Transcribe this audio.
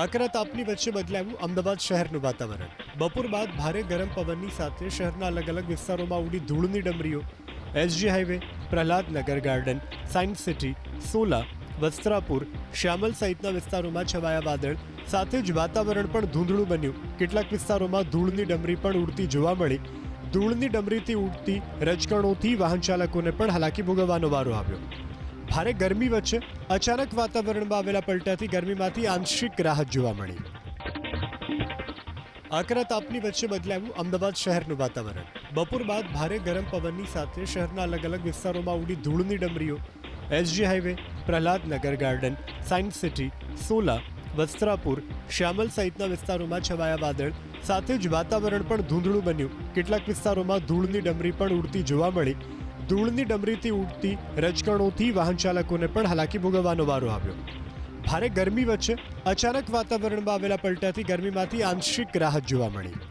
આકરા તાપની વચ્ચે બદલાયું અમદાવાદ શહેરનું વાતાવરણ। બપોર બાદ ભારે ગરમ પવનની સાથે શહેરના અલગ અલગ વિસ્તારોમાં ઉડી ધૂળની ડમરીઓ। SG highway, Prahladnagar garden, science city, Sola, Vastrapur, Shyamal સહિતના વિસ્તારોમાં છવાયા વાદળ સાથે જ વાતાવરણ પણ ધૂંધળું બન્યું। કેટલાક વિસ્તારોમાં ધૂળની ડમરી પણ ઉડતી જોવા મળી। ધૂળની ડમરીથી ઉડતી રજકણોથી વાહન ચાલકોને પણ હાલાકી ભોગવવાનો વારો આવ્યો। ભારે ગરમી વચ્ચે અચાનક વાતાવરણમાં આવેલા પલટાથી ગરમીમાંથી આંશિક રાહત જોવા મળી। આકરા તાપની વચ્ચે બદલાયું અમદાવાદ શહેરનું વાતાવરણ। બપોર બાદ ભારે ગરમ પવનની સાથે શહેરના અલગ અલગ વિસ્તારોમાં ઉડી ધૂળની ડમરીઓ। SG highway, Prahladnagar garden, science city, Sola, Vastrapur, Shyamal સહિતના વિસ્તારોમાં છવાયા વાદળ સાથે જ વાતાવરણ પણ ધૂંધળું બન્યું। કેટલાક વિસ્તારોમાં ધૂળની ડમરી પણ ઉડતી જોવા મળી। ધૂળની ડમરીથી ઉડતી રજકણોથી વાહન ચાલકોને પણ હાલાકી ભોગવવાનો વારો આવ્યો। ભારે ગરમી વચ્ચે અચાનક વાતાવરણમાં આવેલા પલટાથી ગરમીમાંથી આંશિક રાહત જોવા મળી।